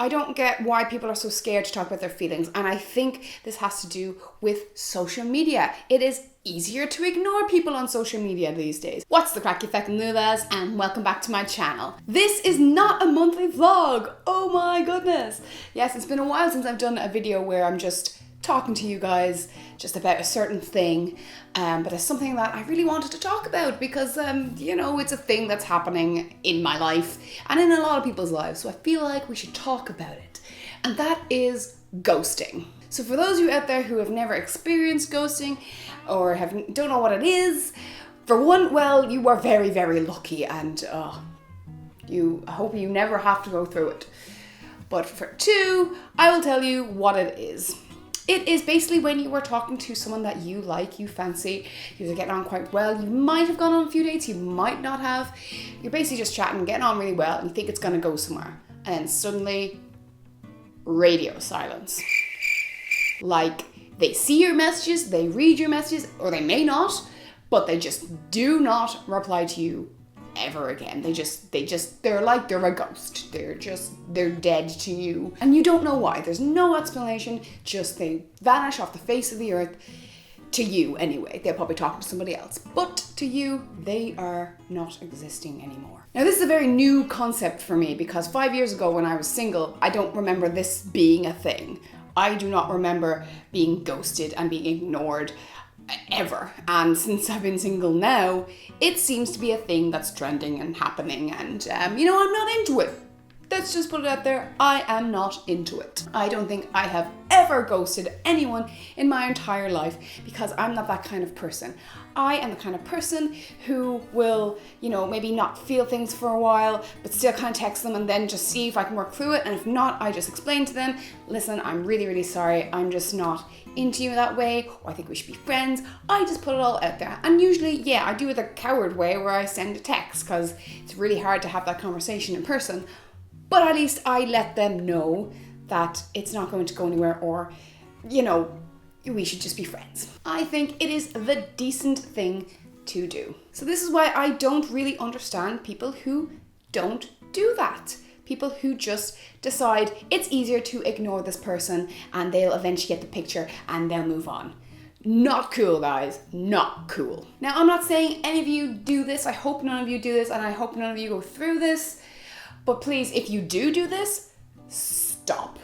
I don't get why people are so scared to talk about their feelings, and I think this has to do with social media. It is easier to ignore people on social media these days. What's the crack, you fucking noobas, and welcome back to my channel. This is not a monthly vlog. Oh my goodness. Yes, it's been a while since I've done a video where I'm just talking to you guys just about a certain thing, but it's something that I really wanted to talk about because, you know, it's a thing that's happening in my life and in a lot of people's lives, so I feel like we should talk about it, and that is ghosting. So for those of you out there who have never experienced ghosting or don't know what it is, for one, well, you are very, very lucky, and I hope you never have to go through it. But for two, I will tell you what it is. It is basically when you are talking to someone that you like, you fancy, you're getting on quite well, you might have gone on a few dates, you might not have. You're basically just chatting, getting on really well, and you think it's gonna go somewhere. And then suddenly, radio silence. Like, they see your messages, they read your messages, or they may not, but they just do not reply to you ever again. They're a ghost. They're dead to you. And you don't know why. There's no explanation, just they vanish off the face of the earth. To you anyway. They're probably talking to somebody else. But to you, they are not existing anymore. Now this is a very new concept for me because 5 years ago when I was single, I don't remember this being a thing. I do not remember being ghosted and being ignored ever. And since I've been single now, it seems to be a thing that's trending and happening, and you know, I'm not into it. Let's just put it out there, I am not into it. I don't think I have ever ghosted anyone in my entire life because I'm not that kind of person. I am the kind of person who will, you know, maybe not feel things for a while, but still kind of text them and then just see if I can work through it. And if not, I just explain to them, listen, I'm really, really sorry. I'm just not into you that way, or I think we should be friends. I just put it all out there. And usually, yeah, I do it the coward way where I send a text because it's really hard to have that conversation in person. But at least I let them know that it's not going to go anywhere, or, you know, we should just be friends. I think it is the decent thing to do. So this is why I don't really understand people who don't do that. People who just decide it's easier to ignore this person and they'll eventually get the picture and they'll move on. Not cool, guys. Not cool. Now, I'm not saying any of you do this. I hope none of you do this, and I hope none of you go through this. But please, if you do this, stop.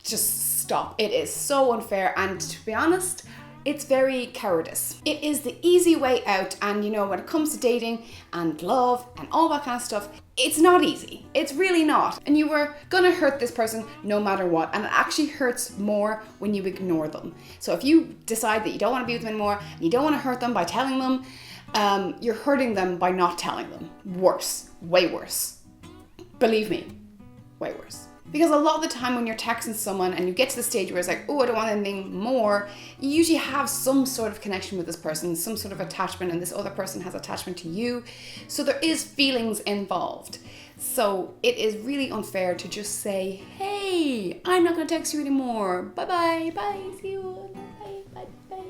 Just stop. It is so unfair, and to be honest, it's very cowardice. It is the easy way out, and you know, when it comes to dating and love and all that kind of stuff, it's not easy. It's really not. And you were gonna hurt this person no matter what, and it actually hurts more when you ignore them. So if you decide that you don't want to be with them anymore, and you don't want to hurt them by telling them, you're hurting them by not telling them. Worse. Way worse. Believe me, way worse. Because a lot of the time when you're texting someone and you get to the stage where it's like, oh, I don't want anything more, you usually have some sort of connection with this person, some sort of attachment, and this other person has attachment to you. So there is feelings involved. So it is really unfair to just say, hey, I'm not gonna text you anymore. Bye-bye, bye, see you, bye, bye.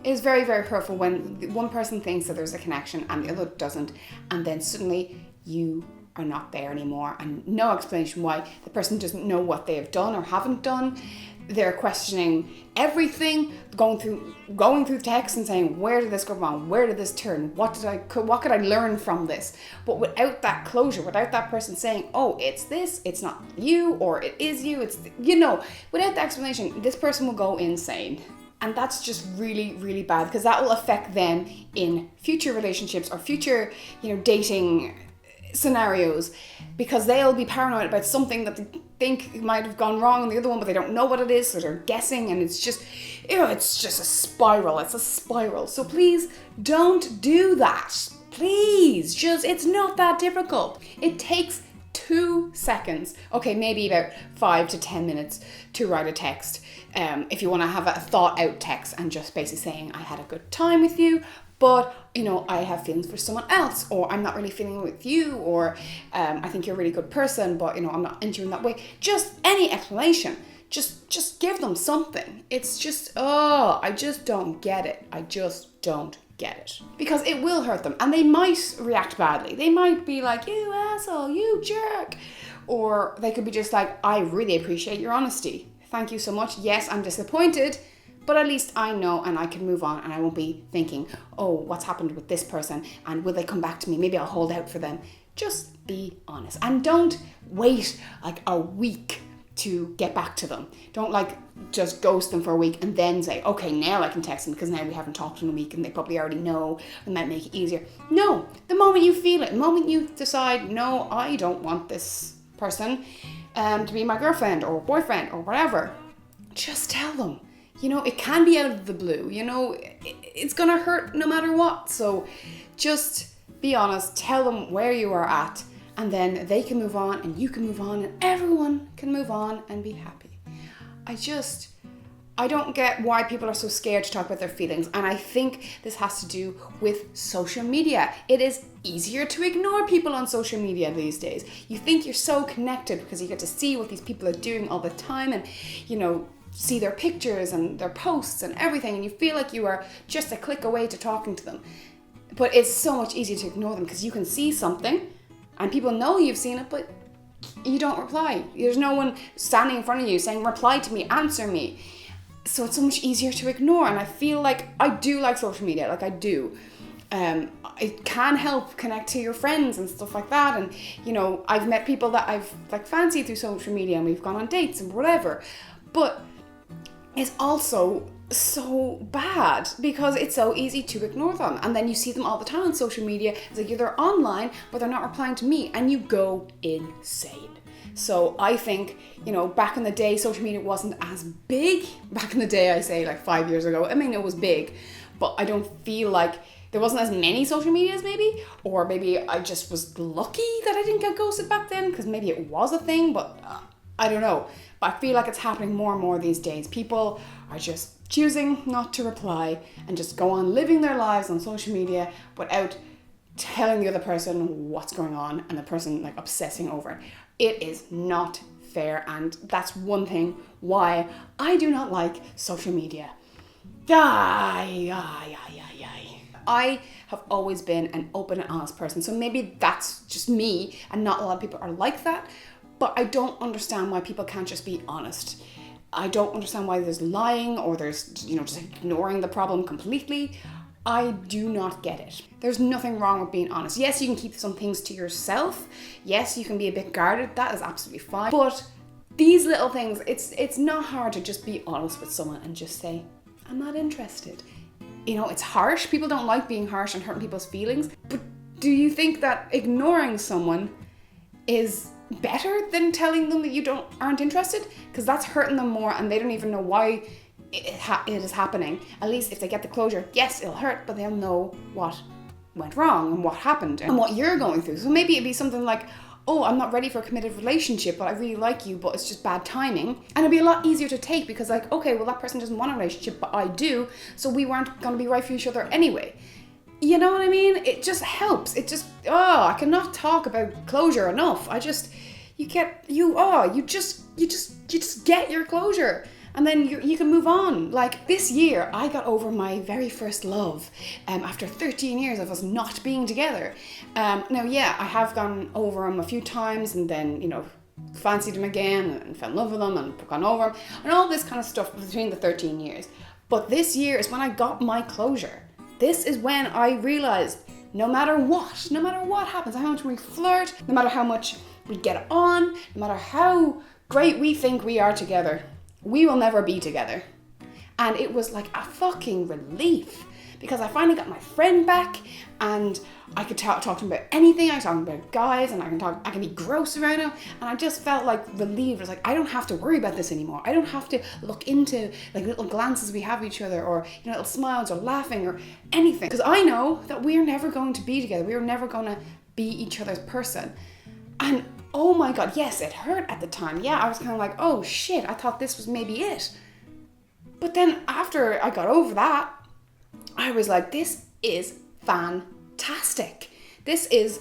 It's very, very hurtful when one person thinks that there's a connection and the other doesn't, and then suddenly you are not there anymore, and no explanation why. The person doesn't know what they have done or haven't done. They're questioning everything, going through text and saying, where did this go wrong? Where did this turn? What could I learn from this? But without that closure, without that person saying, oh, it's this, it's not you, or it is you, it's, you know, without the explanation, this person will go insane. And that's just really, really bad, because that will affect them in future relationships or future, you know, dating scenarios, because they'll be paranoid about something that they think might have gone wrong in the other one, but they don't know what it is, so they're guessing, and it's just, you know, it's just a spiral. It's a spiral. So please don't do that. Please, just, it's not that difficult. It takes 2 seconds, okay, maybe about 5 to 10 minutes to write a text. If you want to have a thought out text and just basically saying, I had a good time with you, but, you know, I have feelings for someone else, or I'm not really feeling with you, or I think you're a really good person, but, you know, I'm not into you in that way. Just any explanation. Just give them something. It's just, oh, I just don't get it. I just don't get it. Because it will hurt them, and they might react badly. They might be like, you asshole, you jerk. Or they could be just like, I really appreciate your honesty. Thank you so much. Yes, I'm disappointed, but at least I know and I can move on, and I won't be thinking, oh, what's happened with this person and will they come back to me? Maybe I'll hold out for them. Just be honest and don't wait like a week to get back to them. Don't like just ghost them for a week and then say, okay, now I can text them because now we haven't talked in a week and they probably already know, and might make it easier. No, the moment you feel it, the moment you decide, no, I don't want this person to be my girlfriend or boyfriend or whatever, just tell them. You know, it can be out of the blue, you know, it's gonna hurt no matter what. So just be honest, tell them where you are at, and then they can move on and you can move on and everyone can move on and be happy. I don't get why people are so scared to talk about their feelings, and I think this has to do with social media. It is easier to ignore people on social media these days. You think you're so connected because you get to see what these people are doing all the time and, you know, see their pictures and their posts and everything, and you feel like you are just a click away to talking to them. But it's so much easier to ignore them because you can see something and people know you've seen it, but you don't reply. There's no one standing in front of you saying, reply to me, answer me. So it's so much easier to ignore, and I feel like I do like social media, like I do. It can help connect to your friends and stuff like that, and you know, I've met people that I've like fancied through social media and we've gone on dates and whatever, but it's also so bad because it's so easy to ignore them, and then you see them all the time on social media. It's like they're online but they're not replying to me, and you go insane. So I think, you know, back in the day social media wasn't as big. Back in the day, I say like 5 years ago, I mean it was big, but I don't feel like there wasn't as many social medias maybe, or maybe I just was lucky that I didn't get ghosted back then because maybe it was a thing, but I don't know. But I feel like it's happening more and more these days. People are just choosing not to reply and just go on living their lives on social media without telling the other person what's going on, and the person like obsessing over it. It is not fair, and that's one thing why I do not like social media. I have always been an open and honest person, so maybe that's just me and not a lot of people are like that, but I don't understand why people can't just be honest. I don't understand why there's lying or there's, you know, just ignoring the problem completely. I do not get it. There's nothing wrong with being honest. Yes, you can keep some things to yourself. Yes, you can be a bit guarded. That is absolutely fine. But these little things, it's not hard to just be honest with someone and just say, I'm not interested. You know, it's harsh. People don't like being harsh and hurting people's feelings. But do you think that ignoring someone is better than telling them that you aren't interested? Because that's hurting them more, and they don't even know why it is happening. At least if they get the closure, yes, it'll hurt, but they'll know what went wrong and what happened and what you're going through. So maybe it'd be something like, oh, I'm not ready for a committed relationship, but I really like you, but it's just bad timing. And it'd be a lot easier to take because like, okay, well that person doesn't want a relationship, but I do, so we weren't going to be right for each other anyway. You know what I mean? It just helps. It just, I cannot talk about closure enough. You just get your closure. And then you can move on. Like this year, I got over my very first love after 13 years of us not being together. Now, yeah, I have gone over him a few times and then, you know, fancied him again and fell in love with him and gone over him and all this kind of stuff between the 13 years. But this year is when I got my closure. This is when I realized no matter what happens, how much we flirt, no matter how much we get on, no matter how great we think we are together, we will never be together. And it was like a fucking relief because I finally got my friend back and I could talk to him about anything. I was talking about guys and I can be gross around him, and I just felt like relieved. It was like, I don't have to worry about this anymore. I don't have to look into like little glances we have of each other or, you know, little smiles or laughing or anything, because I know that we're never going to be together. We're never going to be each other's person. And oh my God, yes, it hurt at the time. Yeah, I was kind of like, oh shit, I thought this was maybe it. But then after I got over that, I was like, this is fantastic. This is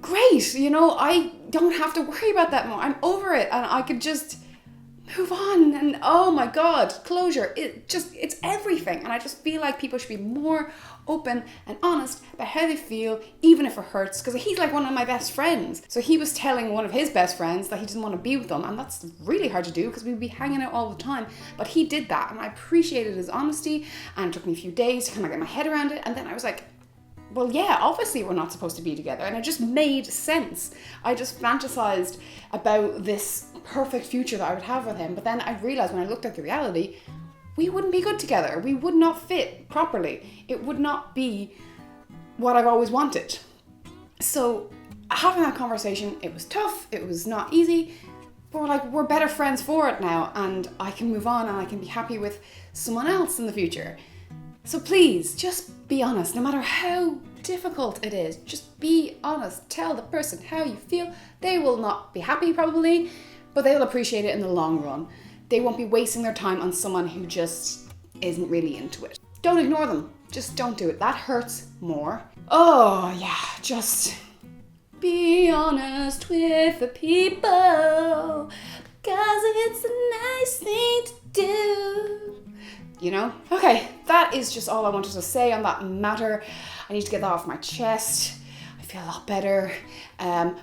great. You know, I don't have to worry about that more. I'm over it, and I could just move on. And oh my God, closure, it's everything. And I just feel like people should be more open and honest about how they feel, even if it hurts, because he's like one of my best friends. So he was telling one of his best friends that he doesn't want to be with them, and that's really hard to do because we'd be hanging out all the time. But he did that, and I appreciated his honesty, and it took me a few days to kind of get my head around it. And then I was like, well, yeah, obviously we're not supposed to be together. And it just made sense. I just fantasized about this perfect future that I would have with him. But then I realized when I looked at the reality, we wouldn't be good together. We would not fit properly. It would not be what I've always wanted. So having that conversation, it was tough. It was not easy. But we're better friends for it now. And I can move on and I can be happy with someone else in the future. So please, just be honest. No matter how difficult it is, just be honest. Tell the person how you feel. They will not be happy probably, but they will appreciate it in the long run. They won't be wasting their time on someone who just isn't really into it. Don't ignore them. Just don't do it. That hurts more. Oh yeah, just be honest with the people, because it's a nice thing to do. You know? Okay, that is just all I wanted to say on that matter. I need to get that off my chest. I feel a lot better.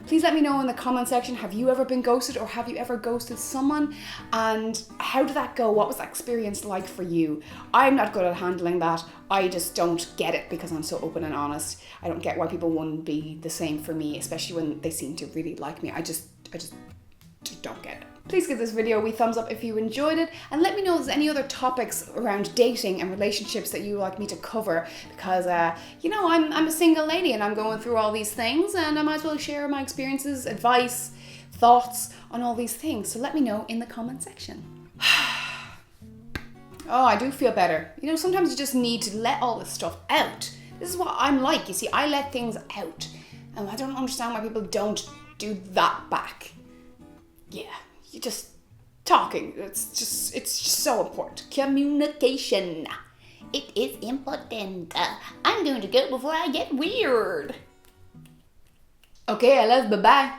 Please let me know in the comment section, have you ever been ghosted, or have you ever ghosted someone? And how did that go? What was that experience like for you? I'm not good at handling that. I just don't get it because I'm so open and honest. I don't get why people wouldn't be the same for me, especially when they seem to really like me. I just don't get it. Please give this video a wee thumbs up if you enjoyed it, and let me know if there's any other topics around dating and relationships that you would like me to cover, because I'm a single lady and I'm going through all these things, and I might as well share my experiences, advice, thoughts on all these things. So let me know in the comment section. Oh, I do feel better. Sometimes you just need to let all this stuff out. This is what I'm like. You see, I let things out, and I don't understand why people don't do that back. Yeah. You just talking. It's just so important. Communication. It is important. I'm going to go before I get weird. Okay, I love. Bye-bye.